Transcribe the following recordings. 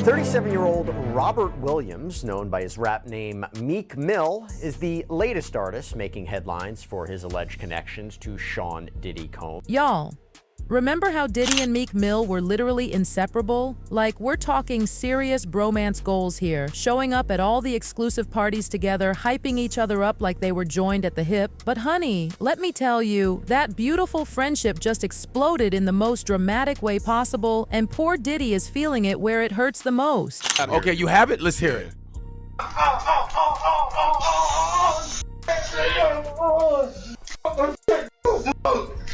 37-year-old Robert Williams, known by his rap name Meek Mill, is the latest artist making headlines for his alleged connections to Sean Diddy Combs. Y'all, remember how Diddy and Meek Mill were literally inseparable? Like, we're talking serious bromance goals here, showing up at all the exclusive parties together, hyping each other up like they were joined at the hip. But honey, let me tell you, that beautiful friendship just exploded in the most dramatic way possible, and poor Diddy is feeling it where it hurts the most. Okay, you have it? Let's hear it.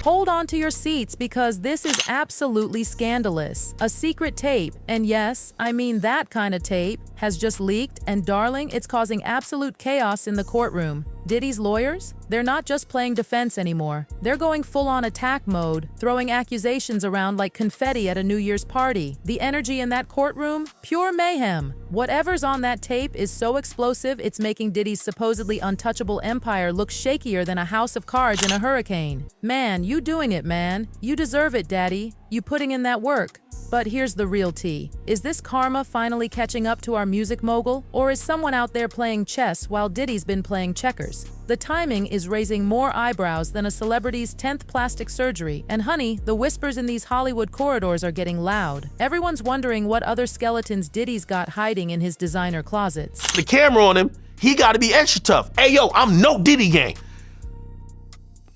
Hold on to your seats because this is absolutely scandalous. A secret tape, and yes, I mean that kind of tape, has just leaked, and darling, it's causing absolute chaos in the courtroom. Diddy's lawyers? They're not just playing defense anymore. They're going full-on attack mode, throwing accusations around like confetti at a New Year's party. The energy in that courtroom? Pure mayhem. Whatever's on that tape is so explosive, it's making Diddy's supposedly untouchable empire look shakier than a house of cards in a hurricane. Man, you doing it, man. You deserve it, daddy. You putting in that work. But here's the real tea. Is this karma finally catching up to our music mogul? Or is someone out there playing chess while Diddy's been playing checkers? The timing is raising more eyebrows than a celebrity's 10th plastic surgery. And honey, the whispers in these Hollywood corridors are getting loud. Everyone's wondering what other skeletons Diddy's got hiding in his designer closets. The camera on him, he gotta be extra tough. Hey yo, I'm no Diddy gang.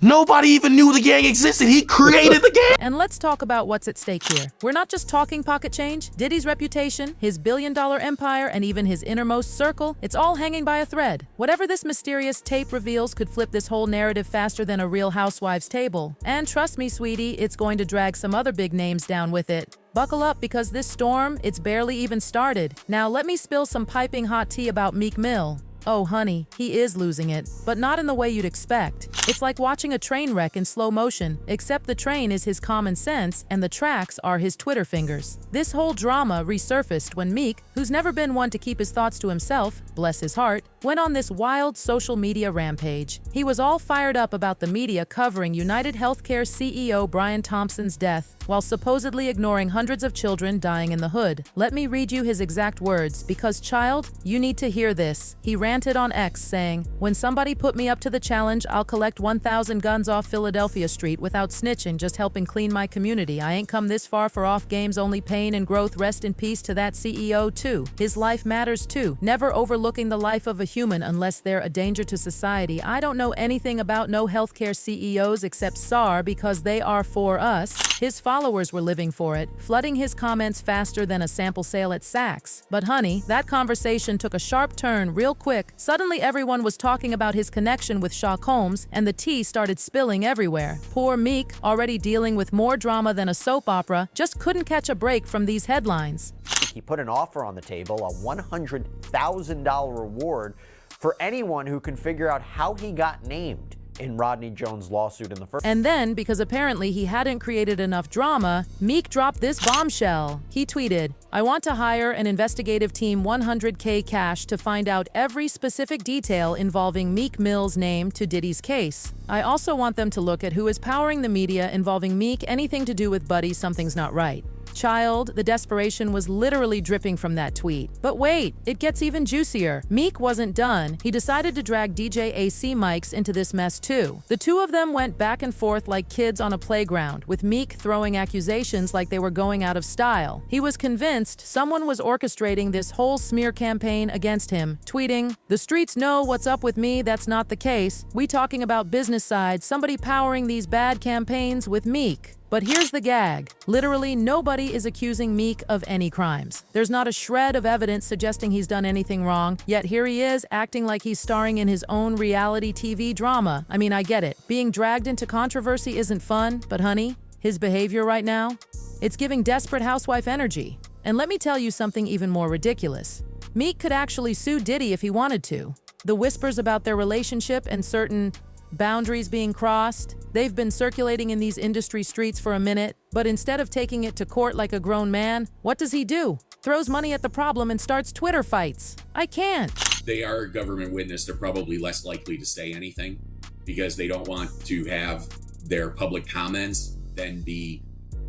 Nobody even knew the gang existed. He created the gang. And let's talk about what's at stake here. We're not just talking pocket change. Diddy's reputation, his billion-dollar empire, and even his innermost circle, it's all hanging by a thread. Whatever this mysterious tape reveals could flip this whole narrative faster than a Real Housewives table. And trust me, sweetie, it's going to drag some other big names down with it. Buckle up because this storm, it's barely even started. Now let me spill some piping hot tea about Meek Mill. Oh honey, he is losing it, but not in the way you'd expect. It's like watching a train wreck in slow motion, except the train is his common sense and the tracks are his Twitter fingers. This whole drama resurfaced when Meek, who's never been one to keep his thoughts to himself, bless his heart, went on this wild social media rampage. He was all fired up about the media covering United Healthcare CEO Brian Thompson's death, while supposedly ignoring hundreds of children dying in the hood. Let me read you his exact words, because child, you need to hear this. He ranted on X saying, "When somebody put me up to the challenge, I'll collect 1,000 guns off Philadelphia Street without snitching, just helping clean my community. I ain't come this far for off games, only pain and growth. Rest in peace to that CEO too. His life matters too. Never overlooking the life of a human unless they're a danger to society. I don't know anything about no healthcare CEOs except SAR because they are for us." His followers were living for it, flooding his comments faster than a sample sale at Saks. But honey, that conversation took a sharp turn real quick. Suddenly everyone was talking about his connection with Shaw Combs, and the tea started spilling everywhere. Poor Meek, already dealing with more drama than a soap opera, just couldn't catch a break from these headlines. He put an offer on the table, a $100,000 reward for anyone who can figure out how he got named in Rodney Jones' lawsuit in the first. And then, because apparently he hadn't created enough drama, Meek dropped this bombshell. He tweeted, "I want to hire an investigative team $100K cash to find out every specific detail involving Meek Mill's name to Diddy's case. I also want them to look at who is powering the media involving Meek, anything to do with Buddy, something's not right." Child, the desperation was literally dripping from that tweet. But wait, it gets even juicier. Meek wasn't done. He decided to drag DJ AC Mics into this mess too. The two of them went back and forth like kids on a playground, with Meek throwing accusations like they were going out of style. He was convinced someone was orchestrating this whole smear campaign against him, tweeting, "The streets know what's up with me, that's not the case. We talking about business side, somebody powering these bad campaigns with Meek." But here's the gag. Literally nobody is accusing Meek of any crimes. There's not a shred of evidence suggesting he's done anything wrong, yet here he is acting like he's starring in his own reality TV drama. I mean, I get it. Being dragged into controversy isn't fun, but honey, his behavior right now, it's giving desperate housewife energy. And let me tell you something even more ridiculous. Meek could actually sue Diddy if he wanted to. The whispers about their relationship and certain boundaries being crossed, they've been circulating in these industry streets for a minute, but instead of taking it to court like a grown man, what does he do? Throws money at the problem and starts Twitter fights. I can't. They are a government witness. They're probably less likely to say anything because they don't want to have their public comments then be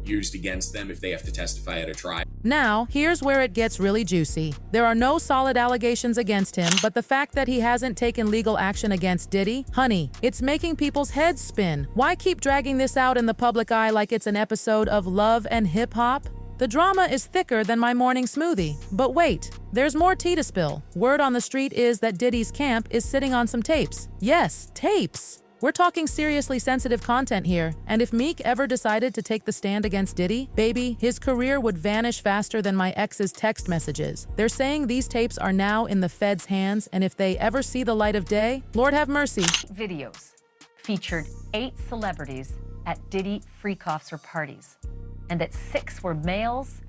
used against them if they have to testify at a trial. Now, here's where it gets really juicy. There are no solid allegations against him, but the fact that he hasn't taken legal action against Diddy, honey, it's making people's heads spin. Why keep dragging this out in the public eye like it's an episode of Love and Hip Hop? The drama is thicker than my morning smoothie. But wait, there's more tea to spill. Word on the street is that Diddy's camp is sitting on some tapes. Yes, tapes. We're talking seriously sensitive content here, and if Meek ever decided to take the stand against Diddy, baby, his career would vanish faster than my ex's text messages. They're saying these tapes are now in the feds' hands, and if they ever see the light of day, Lord have mercy. Videos featured 8 celebrities at Diddy freak-offs or parties, and that 6 were males,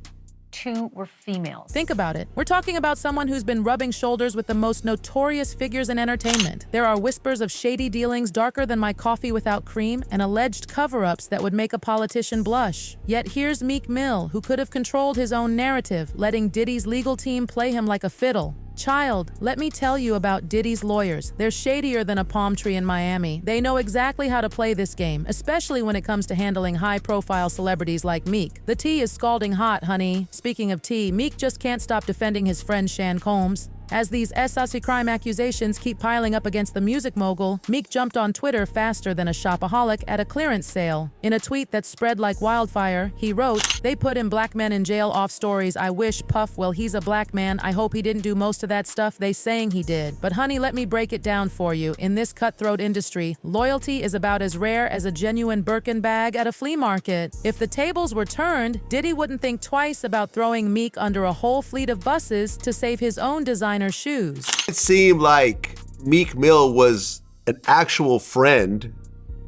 2 were females. Think about it. We're talking about someone who's been rubbing shoulders with the most notorious figures in entertainment. There are whispers of shady dealings darker than my coffee without cream and alleged cover-ups that would make a politician blush. Yet here's Meek Mill, who could have controlled his own narrative, letting Diddy's legal team play him like a fiddle. Child, let me tell you about Diddy's lawyers. They're shadier than a palm tree in Miami. They know exactly how to play this game, especially when it comes to handling high-profile celebrities like Meek. The tea is scalding hot, honey. Speaking of tea, Meek just can't stop defending his friend Shan Combs. As these SSC crime accusations keep piling up against the music mogul, Meek jumped on Twitter faster than a shopaholic at a clearance sale. In a tweet that spread like wildfire, he wrote, "They put in black men in jail off stories. I wish Puff, well, he's a black man. I hope he didn't do most of that stuff they saying he did. But honey, let me break it down for you. In this cutthroat industry, loyalty is about as rare as a genuine Birkin bag at a flea market. If the tables were turned, Diddy wouldn't think twice about throwing Meek under a whole fleet of buses to save his own designer shoes." It seemed like Meek Mill was an actual friend.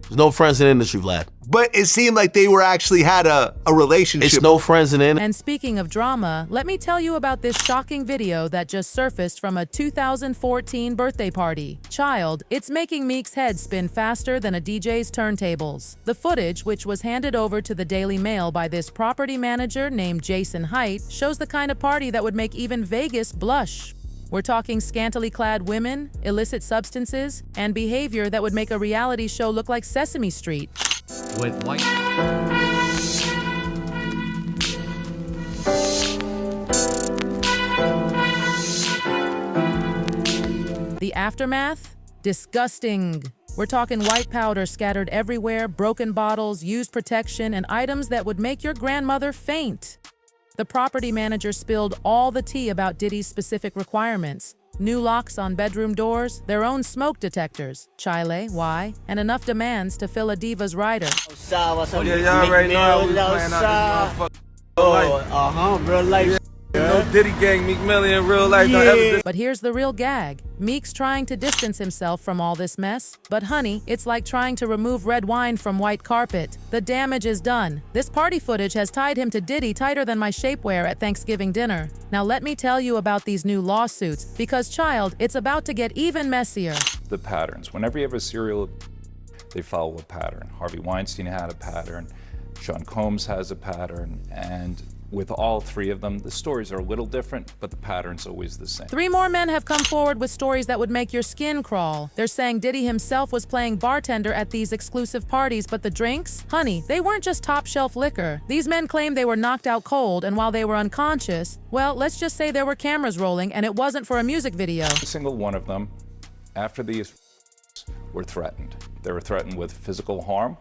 There's no friends in the industry, Vlad. But it seemed like they were actually had a relationship. It's no friends in the industry. And speaking of drama, let me tell you about this shocking video that just surfaced from a 2014 birthday party. Child, it's making Meek's head spin faster than a DJ's turntables. The footage, which was handed over to the Daily Mail by this property manager named Jason Haidt, shows the kind of party that would make even Vegas blush. We're talking scantily clad women, illicit substances, and behavior that would make a reality show look like Sesame Street. With white. The aftermath? Disgusting. We're talking white powder scattered everywhere, broken bottles, used protection, and items that would make your grandmother faint. The property manager spilled all the tea about Diddy's specific requirements. New locks on bedroom doors, their own smoke detectors, Chile, why, and enough demands to fill a diva's rider. Yeah, y'all already know how we playing out this motherfucker. Real life. No Diddy gang, Meek Mill in real life. Don't ever But here's the real gag. Meek's trying to distance himself from all this mess. But honey, it's like trying to remove red wine from white carpet. The damage is done. This party footage has tied him to Diddy tighter than my shapewear at Thanksgiving dinner. Now let me tell you about these new lawsuits, because child, it's about to get even messier. The patterns. Whenever you have a serial, they follow a pattern. Harvey Weinstein had a pattern. Sean Combs has a pattern, and with all 3 of them, the stories are a little different, but the pattern's always the same. 3 more men have come forward with stories that would make your skin crawl. They're saying Diddy himself was playing bartender at these exclusive parties, but the drinks? Honey, they weren't just top-shelf liquor. These men claim they were knocked out cold, and while they were unconscious, well, let's just say there were cameras rolling, and it wasn't for a music video. Every single one of them, after these, were threatened. They were threatened with physical harm.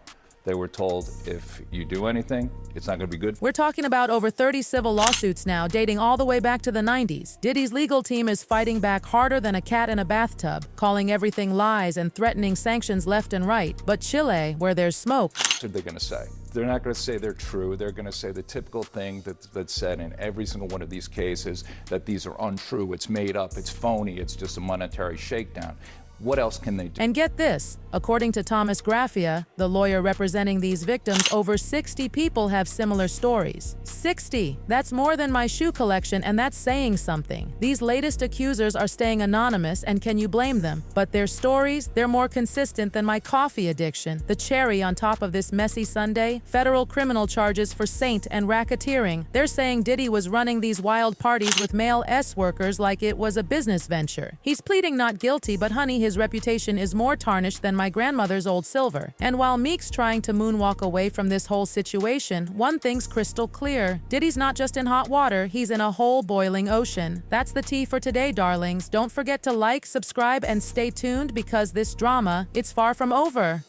They were told, if you do anything, it's not going to be good. We're talking about over 30 civil lawsuits now, dating all the way back to the 90s. Diddy's legal team is fighting back harder than a cat in a bathtub, calling everything lies and threatening sanctions left and right. But Chile, where there's smoke. What are they going to say? They're not going to say they're true. They're going to say the typical thing that's said in every single one of these cases, that these are untrue, it's made up, it's phony, it's just a monetary shakedown. What else can they do? And get this, according to Thomas Graffia, the lawyer representing these victims, over 60 people have similar stories. 60! That's more than my shoe collection, and that's saying something. These latest accusers are staying anonymous, and can you blame them? But their stories, they're more consistent than my coffee addiction. The cherry on top of this messy sundae, federal criminal charges for saint and racketeering. They're saying Diddy was running these wild parties with male S workers like it was a business venture. He's pleading not guilty, but honey, his reputation is more tarnished than my grandmother's old silver. And while Meek's trying to moonwalk away from this whole situation, one thing's crystal clear. Diddy's not just in hot water, he's in a whole boiling ocean. That's the tea for today, darlings. Don't forget to like, subscribe, and stay tuned because this drama, it's far from over.